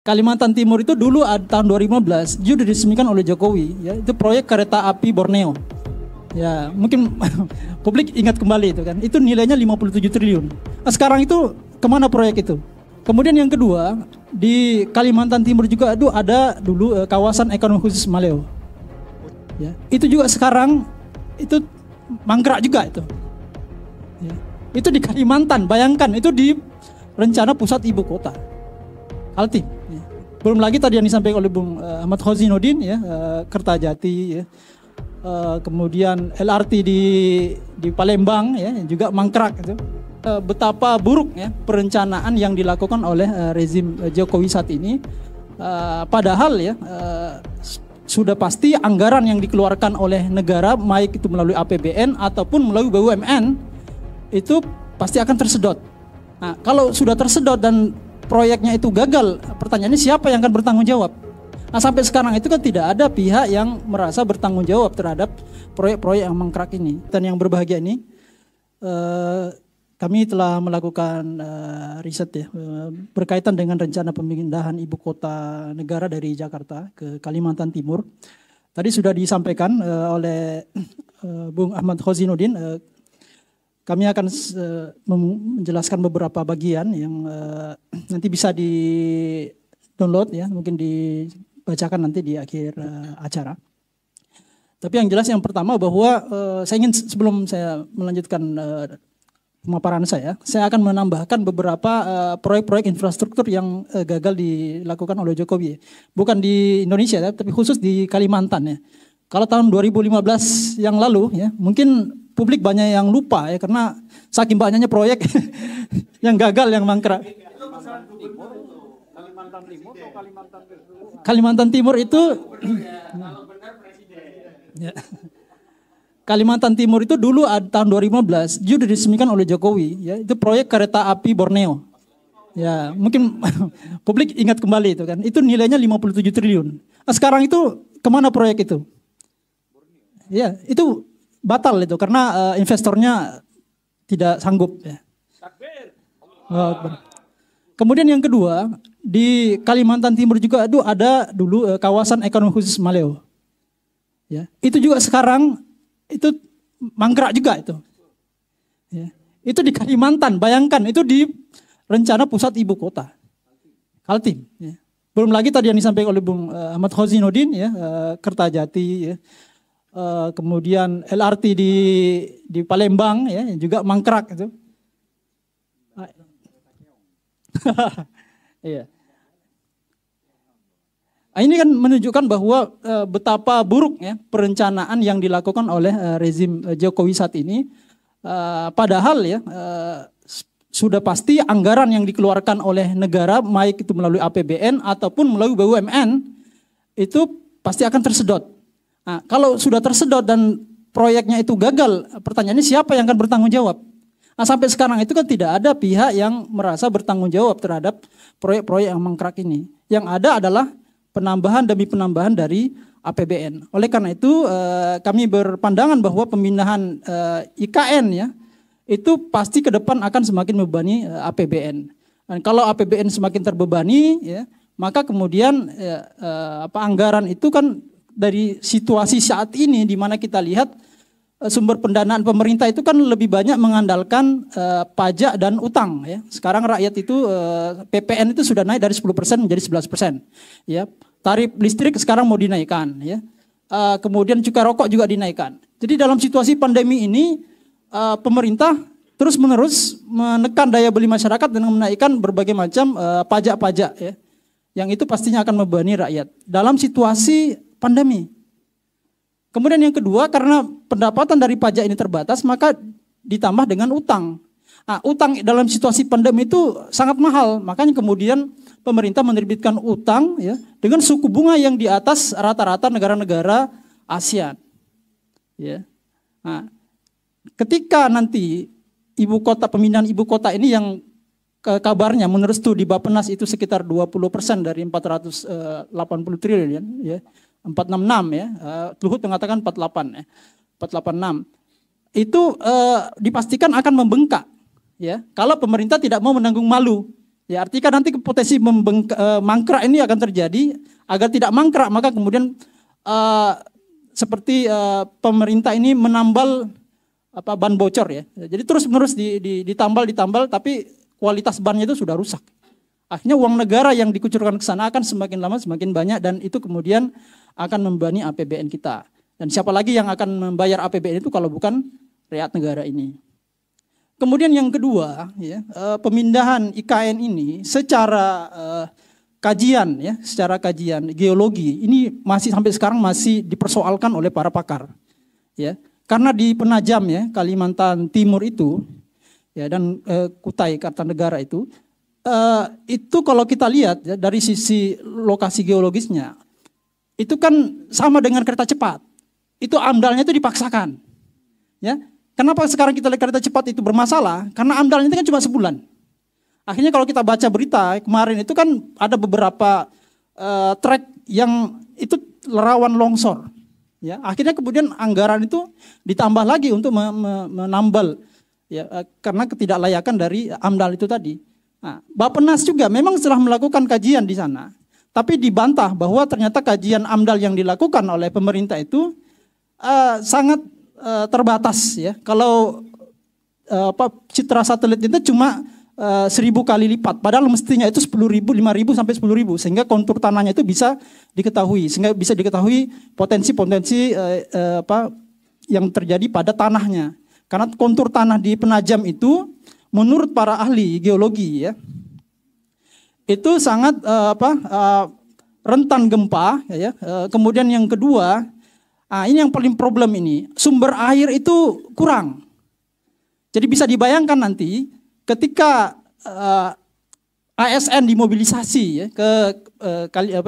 Kalimantan Timur itu dulu tahun 2015 juga diresmikan oleh Jokowi, ya, itu proyek kereta api Borneo. Ya, mungkin publik ingat kembali itu kan. Itu nilainya 57 triliun. Nah, sekarang itu kemana proyek itu? Kemudian yang kedua, di Kalimantan Timur juga ada dulu kawasan ekonomi khusus Maleo. Ya, itu juga sekarang itu mangkrak juga itu. Ya, itu di Kalimantan, bayangkan itu di rencana pusat ibu kota. Kaltim. Ya. Belum lagi tadi yang disampaikan oleh Bung Ahmad Khozinudin, ya, Kertajati, ya. Kemudian LRT di Palembang, ya, juga mangkrak itu. Betapa buruk, ya, perencanaan yang dilakukan oleh rezim Jokowi saat ini. Padahal, ya, sudah pasti anggaran yang dikeluarkan oleh negara, baik itu melalui APBN ataupun melalui BUMN, itu pasti akan tersedot. Nah, kalau sudah tersedot dan proyeknya itu gagal, pertanyaannya siapa yang akan bertanggung jawab? Nah, sampai sekarang itu kan tidak ada pihak yang merasa bertanggung jawab terhadap proyek-proyek yang mangkrak ini. Dan yang berbahagia ini, kami telah melakukan riset, ya, berkaitan dengan rencana pemindahan ibu kota negara dari Jakarta ke Kalimantan Timur. Tadi sudah disampaikan oleh Bung Ahmad Khozinudin. Kami akan menjelaskan beberapa bagian yang nanti bisa di-download, ya, mungkin dibacakan nanti di akhir acara. Tapi yang jelas yang pertama bahwa saya ingin sebelum saya melanjutkan pemaparan saya akan menambahkan beberapa proyek-proyek infrastruktur yang gagal dilakukan oleh Jokowi. Bukan di Indonesia, ya, tapi khusus di Kalimantan, ya. Kalau tahun 2015 yang lalu, ya, mungkin publik banyak yang lupa, ya, karena saking banyaknya proyek yang gagal, yang mangkrak. Kalimantan Timur itu ya. Kalimantan Timur itu dulu tahun 2015 juga diresmikan oleh Jokowi, ya, itu proyek kereta api Borneo. Ya, mungkin publik ingat kembali itu kan. Itu nilainya 57 triliun. Nah, sekarang itu kemana proyek itu? Ya, itu batal itu karena investornya tidak sanggup, ya. Kemudian yang kedua, di Kalimantan Timur juga ada dulu kawasan ekonomi khusus Maleo. Ya, itu juga sekarang itu mangkrak juga itu. Ya, itu di Kalimantan, bayangkan itu di rencana pusat ibu kota. Kaltim, ya. Belum lagi tadi yang disampaikan oleh Bung Ahmad Khozinudin, ya, Kertajati, ya. Kemudian LRT di Palembang, ya, juga mangkrak itu. Iya. Ini kan menunjukkan bahwa betapa buruk, ya, perencanaan yang dilakukan oleh rezim Jokowi saat ini. Padahal, ya, sudah pasti anggaran yang dikeluarkan oleh negara, baik itu melalui APBN ataupun melalui BUMN, itu pasti akan tersedot. Nah, kalau sudah tersedot dan proyeknya itu gagal, pertanyaannya siapa yang akan bertanggung jawab? Nah, sampai sekarang itu kan tidak ada pihak yang merasa bertanggung jawab terhadap proyek-proyek yang mangkrak ini. Yang ada adalah penambahan demi penambahan dari APBN. Oleh karena itu kami berpandangan bahwa pemindahan IKN, ya, itu pasti ke depan akan semakin membebani APBN. Dan kalau APBN semakin terbebani, ya, maka kemudian anggaran itu kan dari situasi saat ini di mana kita lihat sumber pendanaan pemerintah itu kan lebih banyak mengandalkan pajak dan utang, ya. Sekarang rakyat itu PPN itu sudah naik dari 10% menjadi 11%. Ya. Tarif listrik sekarang mau dinaikkan, ya. Kemudian cukai rokok juga dinaikkan. Jadi dalam situasi pandemi ini pemerintah terus-menerus menekan daya beli masyarakat dengan menaikkan berbagai macam pajak-pajak, ya. Yang itu pastinya akan membebani rakyat dalam situasi pandemi. Kemudian yang kedua, karena pendapatan dari pajak ini terbatas, maka ditambah dengan utang. Nah, utang dalam situasi pandemi itu sangat mahal, makanya kemudian pemerintah menerbitkan utang, ya, dengan suku bunga yang di atas rata-rata negara-negara ASEAN. Ya. Nah, ketika nanti pemindahan ibu kota ini yang kabarnya menurut studi Bappenas itu sekitar 20% dari 480 triliun, ya. 466, ya. Luhut mengatakan 48, ya. 486. Itu dipastikan akan membengkak, ya. Kalau pemerintah tidak mau menanggung malu Ya, artinya nanti potensi mangkrak ini akan terjadi. Agar tidak mangkrak, maka kemudian seperti pemerintah ini menambal ban bocor ya. Jadi terus-menerus ditambal, tapi kualitas bannya itu sudah rusak. Akhirnya uang negara yang dikucurkan ke sana akan semakin lama semakin banyak, dan itu kemudian akan membebani APBN kita. Dan siapa lagi yang akan membayar APBN itu kalau bukan rakyat negara ini. Kemudian yang kedua, ya, pemindahan IKN ini secara kajian geologi ini masih sampai sekarang masih dipersoalkan oleh para pakar. Ya, karena di Penajam ya, Kalimantan Timur itu ya, dan Kutai Kartanegara itu kalau kita lihat ya, dari sisi lokasi geologisnya itu kan sama dengan kereta cepat. Itu amdalnya itu dipaksakan. Ya. Kenapa sekarang kita lihat kereta cepat itu bermasalah? Karena amdalnya itu kan cuma sebulan. Akhirnya kalau kita baca berita kemarin itu kan ada beberapa trek yang itu rawan longsor. Ya, akhirnya kemudian anggaran itu ditambah lagi untuk menambal ya, karena ketidaklayakan dari amdal itu tadi. Nah, Bappenas juga memang setelah melakukan kajian di sana, tapi dibantah bahwa ternyata kajian amdal yang dilakukan oleh pemerintah itu sangat terbatas ya. Kalau citra satelit itu cuma 1000 kali lipat, padahal mestinya itu 10.000, 5.000 sampai 10.000, sehingga kontur tanahnya itu bisa diketahui, potensi-potensi yang terjadi pada tanahnya. Karena kontur tanah di Penajam itu menurut para ahli geologi ya, itu sangat rentan gempa ya. Kemudian yang kedua, ini yang paling problem ini, sumber air itu kurang. Jadi bisa dibayangkan nanti ketika ASN dimobilisasi ya, ke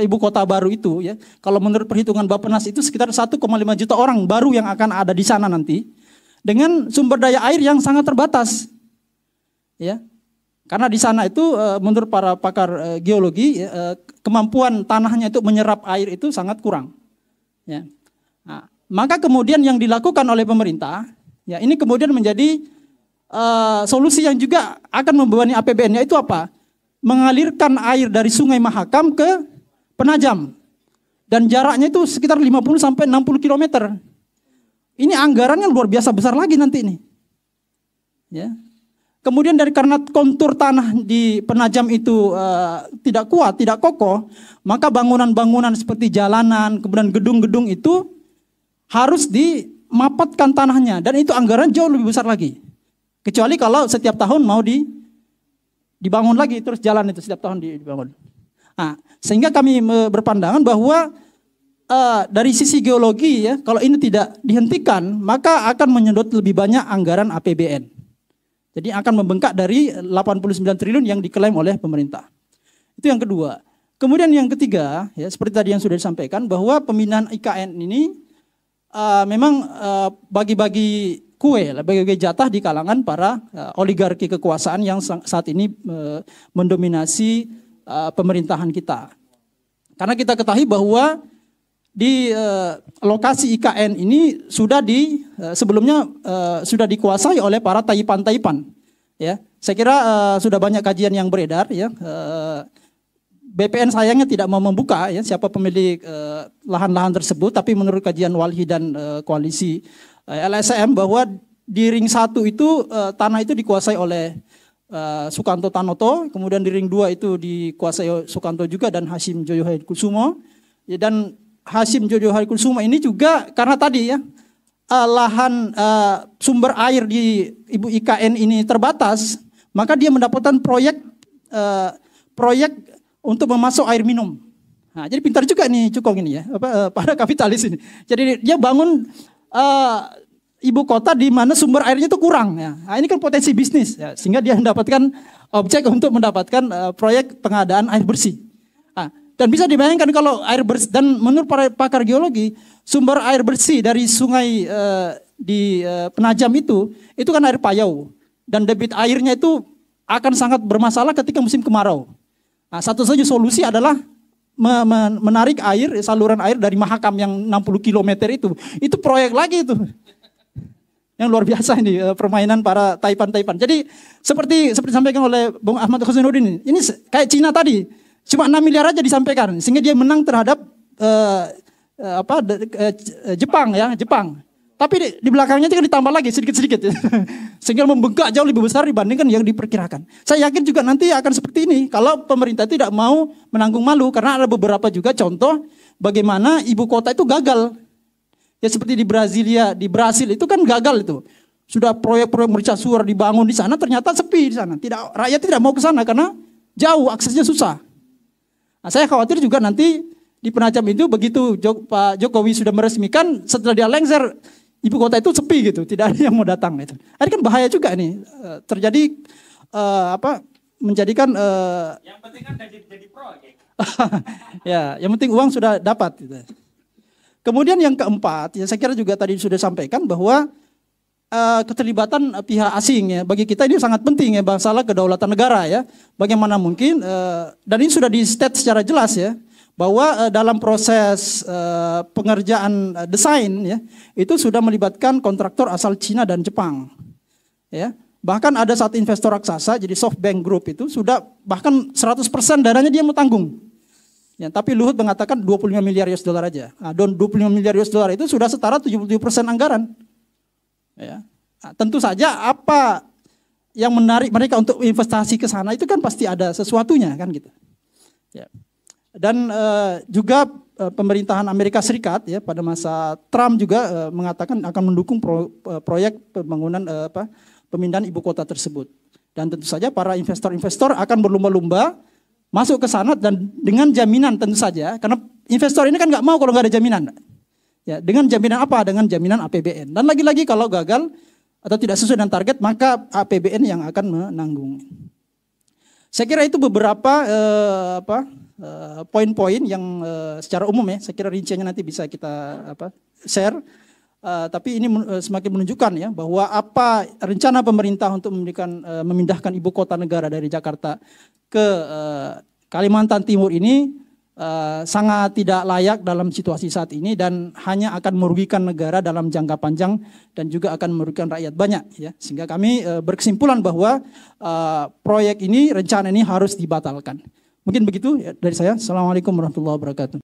ibu kota baru itu ya, kalau menurut perhitungan Bappenas itu sekitar 1,5 juta orang baru yang akan ada di sana nanti, dengan sumber daya air yang sangat terbatas, ya, karena di sana itu menurut para pakar geologi kemampuan tanahnya itu menyerap air itu sangat kurang, ya. Nah, maka kemudian yang dilakukan oleh pemerintah, ya ini kemudian menjadi solusi yang juga akan membebani APBN-nya itu apa? Mengalirkan air dari Sungai Mahakam ke Penajam. Dan jaraknya itu sekitar 50 sampai 60 km. Ini anggarannya luar biasa besar lagi nanti ini. Ya. Kemudian karena kontur tanah di Penajam itu tidak kuat, tidak kokoh, maka bangunan-bangunan seperti jalanan, kemudian gedung-gedung itu harus dimapatkan tanahnya, dan itu anggaran jauh lebih besar lagi. Kecuali kalau setiap tahun mau dibangun lagi, terus jalan itu setiap tahun dibangun. Nah, sehingga kami berpandangan bahwa dari sisi geologi ya, kalau ini tidak dihentikan, maka akan menyedot lebih banyak anggaran APBN. Jadi akan membengkak dari 89 triliun yang diklaim oleh pemerintah. Itu yang kedua. Kemudian yang ketiga, ya seperti tadi yang sudah disampaikan, bahwa pemindahan IKN ini memang bagi-bagi kue, bagi jatah di kalangan para oligarki kekuasaan yang saat ini mendominasi pemerintahan kita. Karena kita ketahui bahwa di lokasi IKN ini sebelumnya sudah dikuasai oleh para taipan-taipan. Ya, saya kira sudah banyak kajian yang beredar. Ya, BPN sayangnya tidak mau membuka ya siapa pemilik lahan-lahan tersebut, tapi menurut kajian Walhi dan koalisi LSM bahwa di ring 1 itu tanah itu dikuasai oleh Sukanto Tanoto, kemudian di ring 2 itu dikuasai Sukanto juga dan Hasyim Joyo Hadikusumo. Ya, dan Hasyim Joyo Hadikusumo ini juga karena tadi ya lahan sumber air di Ibu IKN ini terbatas, maka dia mendapatkan proyek untuk memasok air minum. Nah, jadi pintar juga nih Cukong ini ya, para kapitalis ini. Jadi dia bangun ibu kota di mana sumber airnya itu kurang. Ya. Nah, ini kan potensi bisnis, ya, sehingga dia mendapatkan objek untuk mendapatkan proyek pengadaan air bersih. Nah, dan bisa dibayangkan kalau air bersih, dan menurut para pakar geologi, sumber air bersih dari sungai di Penajam itu kan air payau. Dan debit airnya itu akan sangat bermasalah ketika musim kemarau. Nah, satu saja solusi adalah menarik saluran air dari Mahakam yang 60 km itu. Itu proyek lagi itu. Yang luar biasa ini permainan para Taipan. Jadi seperti disampaikan oleh Bung Ahmad Khosainuddin, ini kayak Cina tadi, cuma 6 miliar aja disampaikan sehingga dia menang terhadap Jepang. Tapi di belakangnya itu kan ditambah lagi sedikit-sedikit sehingga membengkak jauh lebih besar dibandingkan yang diperkirakan. Saya yakin juga nanti akan seperti ini kalau pemerintah tidak mau menanggung malu, karena ada beberapa juga contoh bagaimana ibu kota itu gagal. Ya seperti di Brasil itu kan gagal itu. Sudah proyek-proyek mercusuar dibangun di sana, ternyata sepi di sana. Rakyat tidak mau ke sana karena jauh, aksesnya susah. Nah, saya khawatir juga nanti di Penajam itu begitu Pak Jokowi sudah meresmikan, setelah dia lengser ibu kota itu sepi gitu, tidak ada yang mau datang itu. Ini kan bahaya juga nih terjadi menjadikan yang penting kan jadi proyek. Ya, yang penting uang sudah dapat gitu. Kemudian yang keempat, ya saya kira juga tadi sudah sampaikan bahwa keterlibatan pihak asing ya bagi kita ini sangat penting ya, masalah kedaulatan negara ya. Bagaimana mungkin dan ini sudah di state secara jelas ya bahwa dalam proses pengerjaan desain ya itu sudah melibatkan kontraktor asal Cina dan Jepang. Ya. Bahkan ada satu investor raksasa jadi SoftBank Group itu sudah bahkan 100% dananya dia mau tanggung. Ya, tapi Luhut mengatakan 25 miliar US dollar aja. Nah, 25 miliar US dollar itu sudah setara 77% anggaran. Ya. Nah, tentu saja apa yang menarik mereka untuk investasi ke sana itu kan pasti ada sesuatunya kan gitu. Ya. Dan juga pemerintahan Amerika Serikat ya pada masa Trump juga mengatakan akan mendukung proyek pembangunan pemindahan ibu kota tersebut. Dan tentu saja para investor-investor akan berlomba-lomba masuk ke sana dan dengan jaminan tentu saja, karena investor ini kan nggak mau kalau nggak ada jaminan. Ya, dengan jaminan apa? Dengan jaminan APBN. Dan lagi-lagi kalau gagal atau tidak sesuai dengan target, maka APBN yang akan menanggung. Saya kira itu beberapa poin-poin yang secara umum ya. Saya kira rinciannya nanti bisa kita share. Tapi ini semakin menunjukkan ya bahwa apa rencana pemerintah untuk memindahkan ibu kota negara dari Jakarta ke Kalimantan Timur ini sangat tidak layak dalam situasi saat ini dan hanya akan merugikan negara dalam jangka panjang dan juga akan merugikan rakyat banyak ya. Sehingga kami berkesimpulan bahwa proyek ini, rencana ini harus dibatalkan. Mungkin begitu ya dari saya. Assalamualaikum warahmatullahi wabarakatuh.